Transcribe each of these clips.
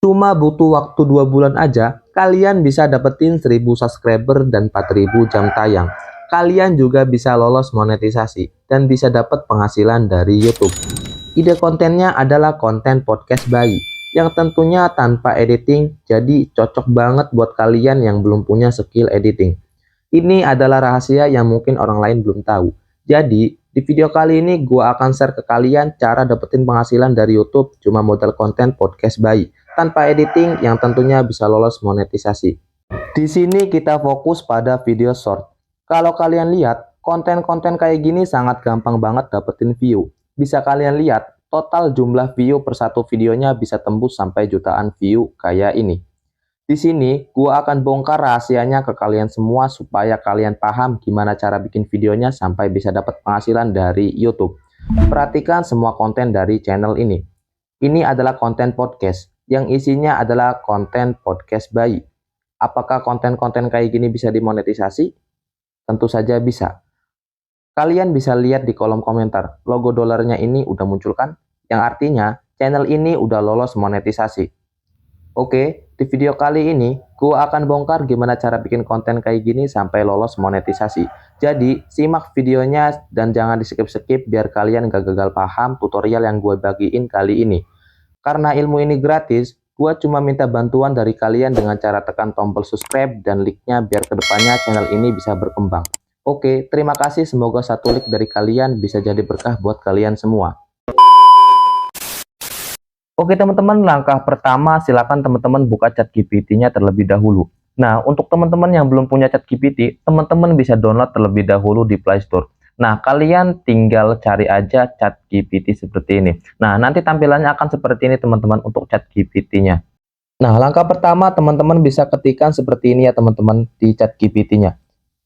Cuma butuh waktu 2 bulan aja, kalian bisa dapetin 1000 subscriber dan 4000 jam tayang. Kalian juga bisa lolos monetisasi dan bisa dapat penghasilan dari YouTube. Ide kontennya adalah konten podcast bayi yang tentunya tanpa editing, jadi cocok banget buat kalian yang belum punya skill editing. Ini adalah rahasia yang mungkin orang lain belum tahu. Jadi, di video kali ini gue akan share ke kalian cara dapetin penghasilan dari YouTube cuma modal konten podcast bayi, tanpa editing yang tentunya bisa lolos monetisasi. Di sini kita fokus pada video short. Kalau kalian lihat, konten-konten kayak gini sangat gampang banget dapetin view. Bisa kalian lihat, total jumlah view per satu videonya bisa tembus sampai jutaan view kayak ini. Di sini, gua akan bongkar rahasianya ke kalian semua supaya kalian paham gimana cara bikin videonya sampai bisa dapat penghasilan dari YouTube. Perhatikan semua konten dari channel ini. Ini adalah konten podcast, yang isinya adalah konten podcast bayi. Apakah konten-konten kayak gini bisa dimonetisasi? Tentu saja bisa. Kalian bisa lihat di kolom komentar, logo dolarnya ini udah muncul kan? Yang artinya, channel ini udah lolos monetisasi. Oke, di video kali ini, gue akan bongkar gimana cara bikin konten kayak gini sampai lolos monetisasi. Jadi, simak videonya dan jangan di-skip-skip biar kalian gak gagal paham tutorial yang gue bagiin kali ini. Karena ilmu ini gratis, gue cuma minta bantuan dari kalian dengan cara tekan tombol subscribe dan like-nya biar kedepannya channel ini bisa berkembang. Oke, terima kasih. Semoga satu like dari kalian bisa jadi berkah buat kalian semua. Oke teman-teman, langkah pertama silakan teman-teman buka ChatGPT-nya terlebih dahulu. Nah, untuk teman-teman yang belum punya ChatGPT, teman-teman bisa download terlebih dahulu di Play Store. Nah, kalian tinggal cari aja ChatGPT seperti ini. Nah, nanti tampilannya akan seperti ini teman-teman untuk ChatGPT-nya. Nah, langkah pertama teman-teman bisa ketikkan seperti ini ya teman-teman di ChatGPT-nya.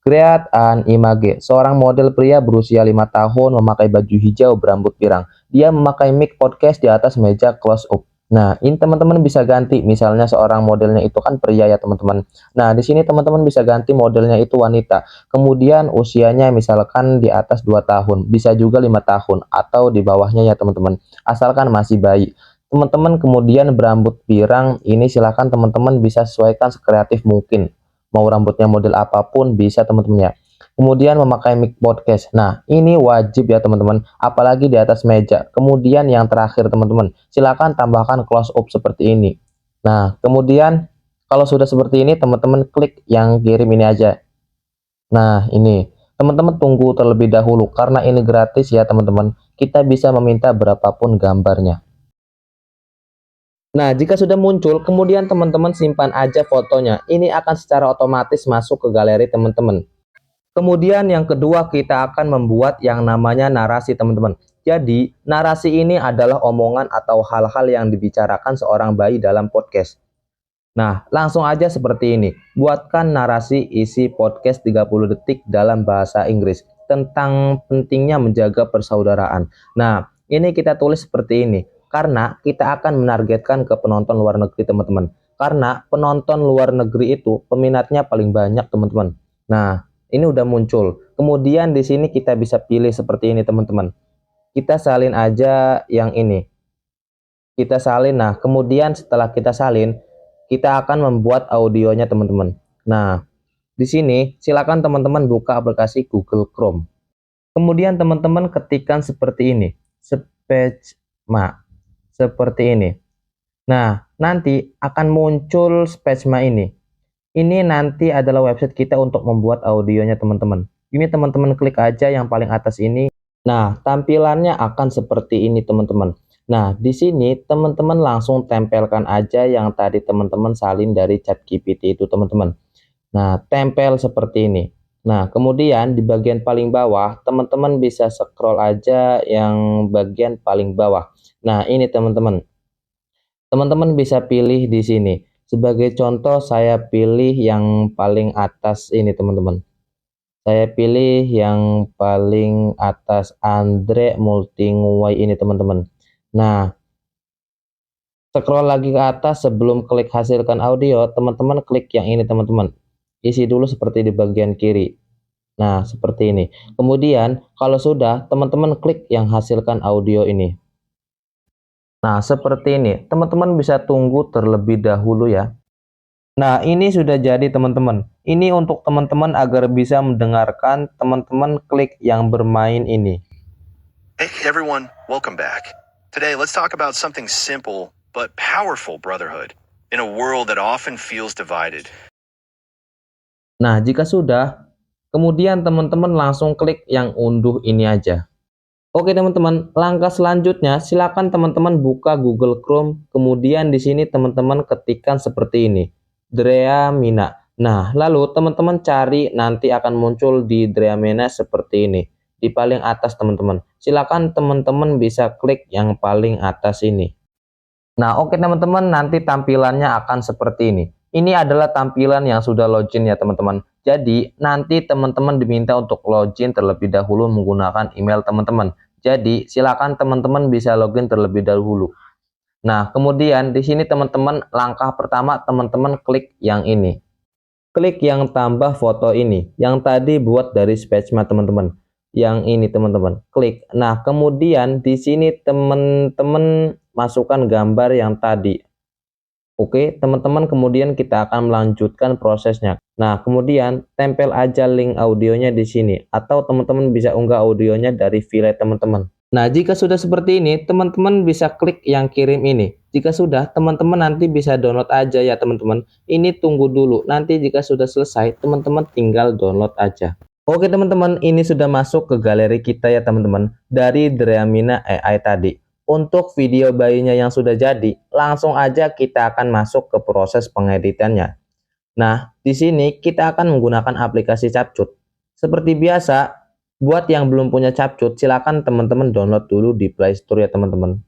Create an image. Seorang model pria berusia 5 tahun memakai baju hijau berambut pirang. Dia memakai mic podcast di atas meja close up. Nah, ini teman-teman bisa ganti. Misalnya seorang modelnya itu kan pria ya teman-teman. Nah, di sini teman-teman bisa ganti modelnya itu wanita. Kemudian usianya misalkan di atas 2 tahun. Bisa juga 5 tahun atau di bawahnya ya teman-teman. Asalkan masih bayi. Teman-teman kemudian berambut pirang. Ini silahkan teman-teman bisa sesuaikan sekreatif mungkin. Mau rambutnya model apapun bisa teman-teman ya. Kemudian memakai mic podcast. Nah, ini wajib ya teman-teman, apalagi di atas meja. Kemudian yang terakhir teman-teman, silakan tambahkan close up seperti ini. Nah, kemudian kalau sudah seperti ini teman-teman klik yang kirim ini aja. Nah, ini teman-teman tunggu terlebih dahulu karena ini gratis ya teman-teman. Kita bisa meminta berapapun gambarnya. Nah, jika sudah muncul, kemudian teman-teman simpan aja fotonya. Ini akan secara otomatis masuk ke galeri teman-teman. Kemudian yang kedua, kita akan membuat yang namanya narasi teman-teman. Jadi, narasi ini adalah omongan atau hal-hal yang dibicarakan seorang bayi dalam podcast. Nah, langsung aja seperti ini. Buatkan narasi isi podcast 30 detik dalam bahasa Inggris tentang pentingnya menjaga persaudaraan. Nah, ini kita tulis seperti ini karena kita akan menargetkan ke penonton luar negeri, teman-teman. Karena penonton luar negeri itu peminatnya paling banyak, teman-teman. Nah, ini udah muncul. Kemudian di sini kita bisa pilih seperti ini, teman-teman. Kita salin aja yang ini. Kita salin. Nah, kemudian setelah kita salin, kita akan membuat audionya teman-teman. Nah, di sini silakan teman-teman buka aplikasi Google Chrome. Kemudian teman-teman ketikkan seperti ini, Spesma, seperti ini. Nah, nanti akan muncul Spesma ini. Ini nanti adalah website kita untuk membuat audionya teman-teman. Ini teman-teman klik aja yang paling atas ini. Nah, tampilannya akan seperti ini teman-teman. Nah, di sini teman-teman langsung tempelkan aja yang tadi teman-teman salin dari ChatGPT itu teman-teman. Nah, tempel seperti ini. Nah, kemudian di bagian paling bawah, teman-teman bisa scroll aja yang bagian paling bawah. Nah, ini teman-teman. Teman-teman bisa pilih di sini. Sebagai contoh, saya pilih yang paling atas ini teman-teman. Saya pilih yang paling atas Andre Multingway ini teman-teman. Nah, scroll lagi ke atas sebelum klik hasilkan audio, teman-teman klik yang ini teman-teman. Isi dulu seperti di bagian kiri. Nah, seperti ini. Kemudian, kalau sudah, teman-teman klik yang hasilkan audio ini. Nah, seperti ini. Teman-teman bisa tunggu terlebih dahulu ya. Nah, ini sudah jadi teman-teman. Ini untuk teman-teman agar bisa mendengarkan teman-teman klik yang bermain ini. Hey everyone, welcome back. Today let's talk about something simple but powerful brotherhood in a world that often feels divided. Nah, jika sudah, kemudian teman-teman langsung klik yang unduh ini aja. Oke teman-teman, langkah selanjutnya silakan teman-teman buka Google Chrome, kemudian di sini teman-teman ketikkan seperti ini, Dreamina. Nah, lalu teman-teman cari, nanti akan muncul di Dreamina seperti ini, di paling atas teman-teman. Silakan teman-teman bisa klik yang paling atas ini. Nah, oke teman-teman, nanti tampilannya akan seperti ini. Ini adalah tampilan yang sudah login ya teman-teman. Jadi, nanti teman-teman diminta untuk login terlebih dahulu menggunakan email teman-teman. Jadi, silakan teman-teman bisa login terlebih dahulu. Nah, kemudian di sini teman-teman, langkah pertama teman-teman klik yang ini. Klik yang tambah foto ini. Yang tadi buat dari Sketchma teman-teman. Yang ini teman-teman, klik. Nah, kemudian di sini teman-teman masukkan gambar yang tadi. Oke, teman-teman, kemudian kita akan melanjutkan prosesnya. Nah, kemudian tempel aja link audionya di sini, atau teman-teman bisa unggah audionya dari file teman-teman. Nah, jika sudah seperti ini, teman-teman bisa klik yang kirim ini. Jika sudah, teman-teman nanti bisa download aja ya teman-teman. Ini tunggu dulu, nanti jika sudah selesai, teman-teman tinggal download aja. Oke teman-teman, ini sudah masuk ke galeri kita ya teman-teman, dari Dreamina AI tadi. Untuk video bayinya yang sudah jadi, langsung aja kita akan masuk ke proses pengeditannya. Nah, di sini kita akan menggunakan aplikasi Capcut. Seperti biasa, buat yang belum punya Capcut, silakan teman-teman download dulu di Play Store ya teman-teman.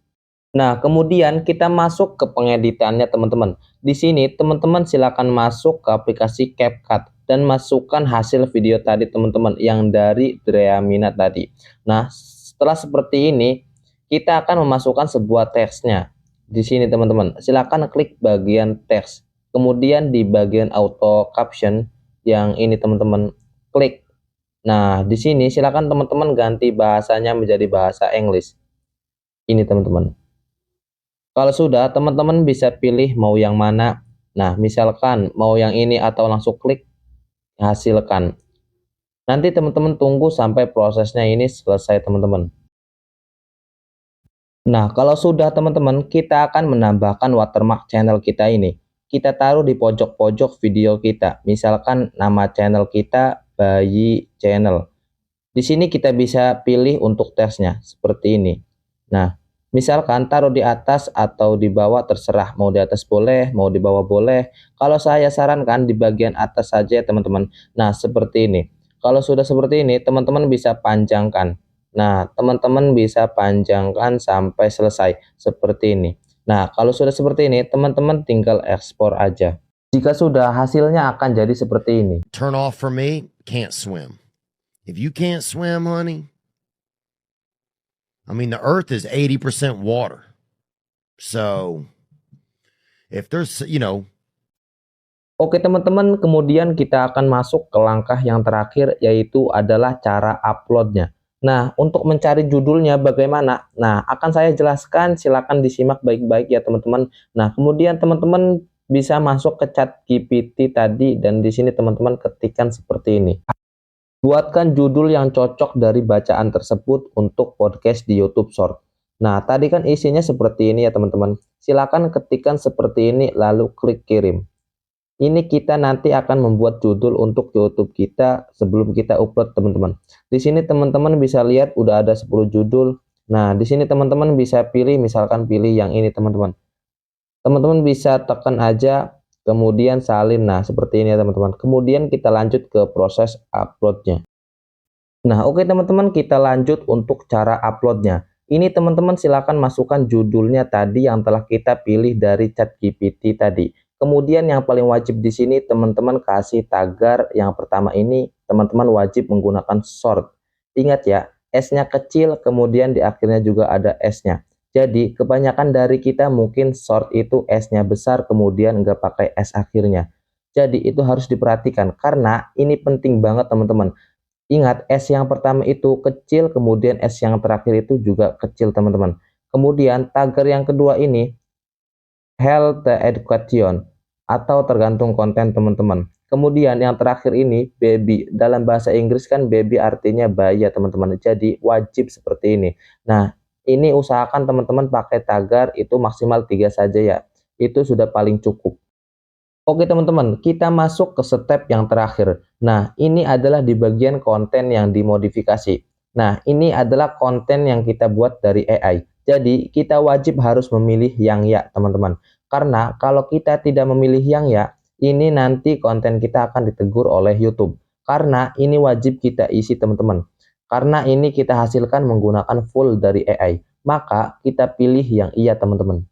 Nah, kemudian kita masuk ke pengeditannya teman-teman. Di sini teman-teman silakan masuk ke aplikasi CapCut dan masukkan hasil video tadi teman-teman yang dari Dreamina tadi. Nah, setelah seperti ini, kita akan memasukkan sebuah teksnya. Di sini teman-teman, silakan klik bagian teks. Kemudian di bagian auto caption yang ini teman-teman klik. Nah, di sini silakan teman-teman ganti bahasanya menjadi bahasa Inggris. Ini teman-teman. Kalau sudah, teman-teman bisa pilih mau yang mana. Nah, misalkan mau yang ini atau langsung klik hasilkan. Nanti teman-teman tunggu sampai prosesnya ini selesai teman-teman. Nah, kalau sudah teman-teman, kita akan menambahkan watermark channel kita ini. Kita taruh di pojok-pojok video kita. Misalkan nama channel kita Bayi Channel. Di sini kita bisa pilih untuk teksnya seperti ini. Nah, misalkan taruh di atas atau di bawah terserah, mau di atas boleh, mau di bawah boleh. Kalau saya sarankan di bagian atas saja teman-teman. Nah, seperti ini. Kalau sudah seperti ini, teman-teman bisa panjangkan. Nah, teman-teman bisa panjangkan sampai selesai seperti ini. Nah, kalau sudah seperti ini, teman-teman tinggal ekspor aja. Jika sudah, hasilnya akan jadi seperti ini. Turn off for me, can't swim. If you can't swim, honey, I mean, the earth is 80% water. So, if there's, Oke teman-teman, kemudian kita akan masuk ke langkah yang terakhir, yaitu adalah cara uploadnya. Nah, untuk mencari judulnya bagaimana? Nah, akan saya jelaskan, silakan disimak baik-baik ya teman-teman. Nah, kemudian teman-teman bisa masuk ke ChatGPT tadi, dan di sini teman-teman ketikkan seperti ini. Buatkan judul yang cocok dari bacaan tersebut untuk podcast di YouTube Short. Nah, tadi kan isinya seperti ini ya teman-teman. Silakan ketikkan seperti ini, lalu klik kirim. Ini kita nanti akan membuat judul untuk YouTube kita sebelum kita upload teman-teman. Di sini teman-teman bisa lihat udah ada 10 judul. Nah, di sini teman-teman bisa pilih, misalkan pilih yang ini teman-teman. Teman-teman bisa tekan aja, kemudian salin. Nah, seperti ini ya teman-teman. Kemudian kita lanjut ke proses uploadnya. Nah, oke teman-teman, kita lanjut untuk cara uploadnya. Ini teman-teman silakan masukkan judulnya tadi yang telah kita pilih dari ChatGPT tadi. Kemudian yang paling wajib di sini teman-teman kasih tagar yang pertama ini, teman-teman wajib menggunakan short. Ingat ya, S-nya kecil, kemudian di akhirnya juga ada S-nya. Jadi kebanyakan dari kita mungkin short itu S-nya besar, kemudian nggak pakai S akhirnya. Jadi itu harus diperhatikan karena ini penting banget teman-teman. Ingat, S yang pertama itu kecil, kemudian S yang terakhir itu juga kecil teman-teman. Kemudian tagar yang kedua ini health education atau tergantung konten teman-teman. Kemudian yang terakhir ini baby. Dalam bahasa Inggris kan baby artinya bayi ya teman-teman. Jadi wajib seperti ini. Nah, ini usahakan teman-teman pakai tagar itu maksimal 3 saja ya. Itu sudah paling cukup. Oke teman-teman, kita masuk ke step yang terakhir. Nah, ini adalah di bagian konten yang dimodifikasi. Nah, ini adalah konten yang kita buat dari AI. Jadi, kita wajib harus memilih yang ya, teman-teman. Karena kalau kita tidak memilih yang ya, ini nanti konten kita akan ditegur oleh YouTube. Karena ini wajib kita isi, teman-teman. Karena ini kita hasilkan menggunakan full dari AI. Maka, kita pilih yang iya, teman-teman.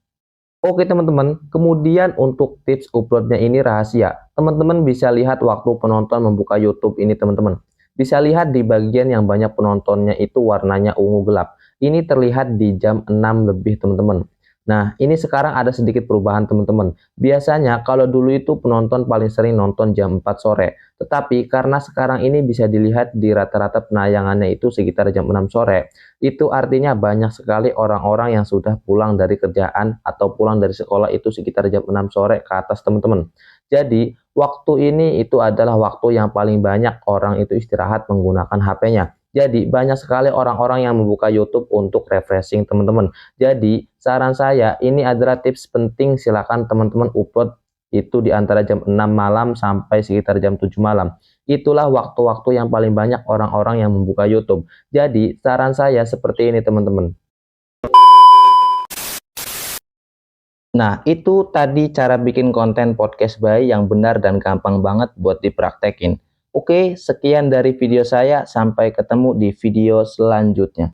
Oke teman-teman, kemudian untuk tips uploadnya ini rahasia. Teman-teman bisa lihat waktu penonton membuka YouTube ini teman-teman. Bisa lihat di bagian yang banyak penontonnya itu warnanya ungu gelap. Ini terlihat di jam 6 lebih teman-teman. Nah, ini sekarang ada sedikit perubahan teman-teman. Biasanya kalau dulu itu penonton paling sering nonton jam 4 sore. Tetapi karena sekarang ini bisa dilihat di rata-rata penayangannya itu sekitar jam 6 sore. Itu artinya banyak sekali orang-orang yang sudah pulang dari kerjaan atau pulang dari sekolah itu sekitar jam 6 sore ke atas teman-teman. Jadi, waktu ini itu adalah waktu yang paling banyak orang itu istirahat menggunakan HP-nya. Jadi, banyak sekali orang-orang yang membuka YouTube untuk refreshing teman-teman. Jadi, saran saya ini adalah tips penting, silakan teman-teman upload itu di antara jam 6 malam sampai sekitar jam 7 malam. Itulah waktu-waktu yang paling banyak orang-orang yang membuka YouTube. Jadi, saran saya seperti ini teman-teman. Nah, itu tadi cara bikin konten podcast bayi yang benar dan gampang banget buat dipraktekin. Oke, sekian dari video saya. Sampai ketemu di video selanjutnya.